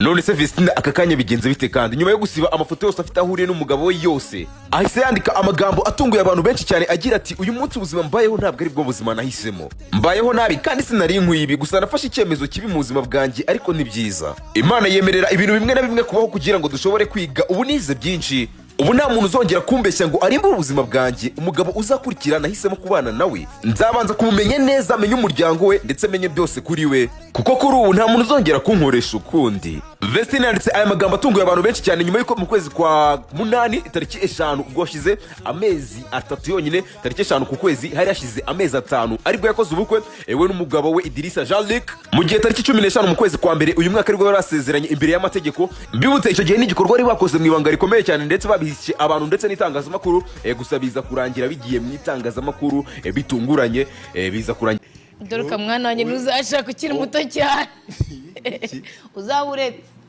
None se VESTINA aka kanya bigenze bite kandi nyuma yo gusiba amafoto yose afite ahuriye n'umugabo we yose ahise yandika amagambo atunguye abantu benshi cyane agira ati uyu munsi ubuzima mbayeho ntabwo ari bwo buzima nahisemo, mbayeho nabi kandi sinari nkwiye ibi, gusa nafashe icyemezo kibi mu buzima bwanjye ariko ni byiza. Imana yemerera ibintu bimwe na bimwe kubaho kugira ngo dushobore kwiga. Ubu nize byinshi, ubu nta muntu uzongera kumbeshya ngo arimbure ubuzima bwanjye. Umugabo uzakurikira nahisemo kubana nawe, nzabanza kumumenya neza, menye umuryango we ndetse menye byose kuri we, kuko kuri ubu nta muntu uzongera kunkoresha ukundi. VESTINA yanditse aya magambo atunguye abantu benshi cyane nyuma y'uko mu kwezi kwa munani tariki 5 ubwo hashize amezi 3 yonyine, tariki 5 ku kwezi hari hashize amezi 5 aribwo yakoze ubukwe ewe n'umugabo we Idrissa Jean-Luc, mu gihe tariki 15 mu kwezi kwa mbere uyu mwaka aribwo yarasezeranye imbere y'amategeko. Mbibutse icyo gihe n'igikorwa ari bakoze mu ibanga rikomeye cyane ndetse babihishe abantu ndetse n'itangazamakuru, gusa biza kurangira bigiye mu itangazamakuru bitunguranye, biza kurangira Dore mwana wanjye ntuzashaka ukiri muto cyane uzawuretse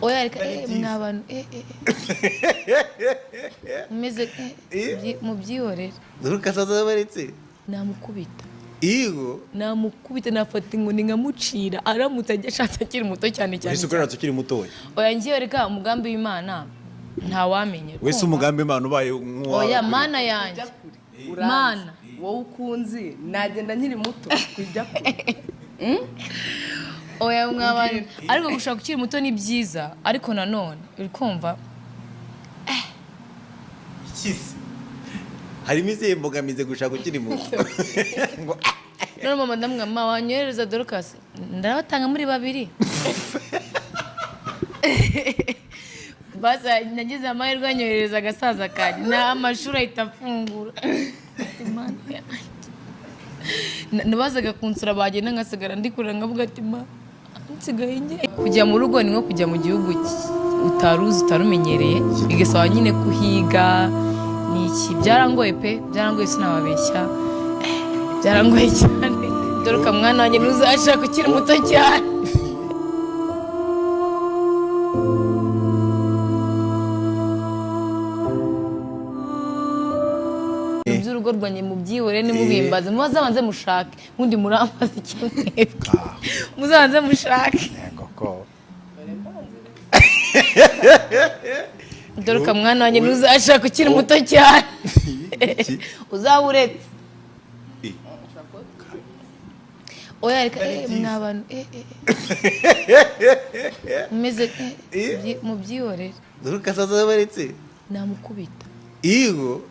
oya reka mwabantu meze mu byihorere. Dore kasaza baretse namukubita namukubita nafata inkoni nkamucira aramutse ajya ashatse akiri muto cyane cyane. Ese ukorera tukiri muto oya ngiye reka umugambi w'Imana nta wamenye. Wese umugambi Imana ubaye oya mana yanjye mana wowe ukunzi nagenda nkiri muto kujya oya mwabana ariko gushaka ukiri muto ni byiza, ariko nanone uri kumva ikisi harimo izihe mbogamizi gushaka ukiri muto. none mama ndamwama wanyohereza Dorcas ndabatanga muri babiri basa nagize amahirwe anyohereza agasaza kanjye na amashuri ahita afungura. Nabazaga kunsura bagenda ngasigara ndikurira ngavuga ati ma nsigaye nge kujya mu rugo ni nko kujya mu gihugu utaruzi utarumenyereye, bigasaba nyine kuhiga niki. Byarangoye pe, byarangoye sinababeshya, byarangoye cyane. Dore mwana wanjye ntuzashaka ukiri muto cyane by'urugo rwanye mu byihore nimubimbaze muzabanze mushake nkundi murambaza ikintu muzabanze mushake. Dore mwana wanjye ntuzashaka ukiri muto cyane uzawuretse oya reka mwabantu meze mu byihorere. Dore kasaza baretse namukubita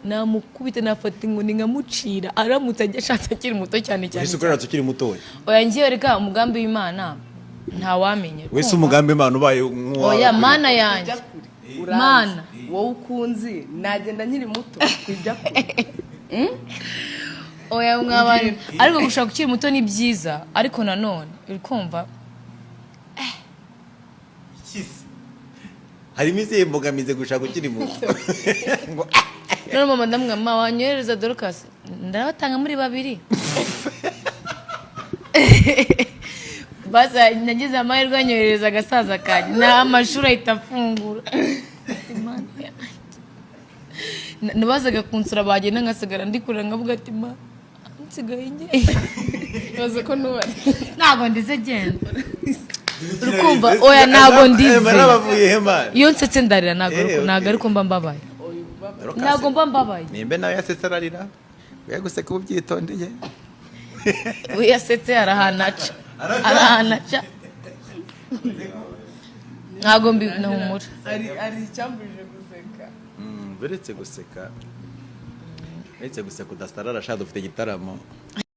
namukubita nafata inkoni nkamucira aramutse ajya ashatse akiri muto cyane cyane. Wese ukorera tukiri muto oya ngiye reka umugambi w'Imana nta wamenye. Wese umugambi Imana ubaye oya mana yanjye mana wowe ukunzi nagenda nkiri muto kujya oya mwabana ariko gushaka ukiri muto ni byiza, ariko nanone uri kumva harimo izihe mbogamizi gushaka ukiri muto. none mama ndamwama wanyohereza Dorcas ndabatanga muri babiri basa nagize amahirwe anyohereza agasaza kanjye na amashuri ahita afungura. Nabazaga kunsura bagenda ngasigara ndikurira ngavuga ati ma nsigaye nge baze ko nubari ntabwo ndize genda urukumva oya ntabwo ndize iyo nsetse ndarira ntabwo ariko mba mbabaye, ntabwo mba mbabaye. Nimbe nawe yasetse ararira we guseka ubyitondeye we yasetse arahanaca ntabwo mbi nahumura ari icyambuje guseka uretse guseka udasarara shaka dufite igitaramo.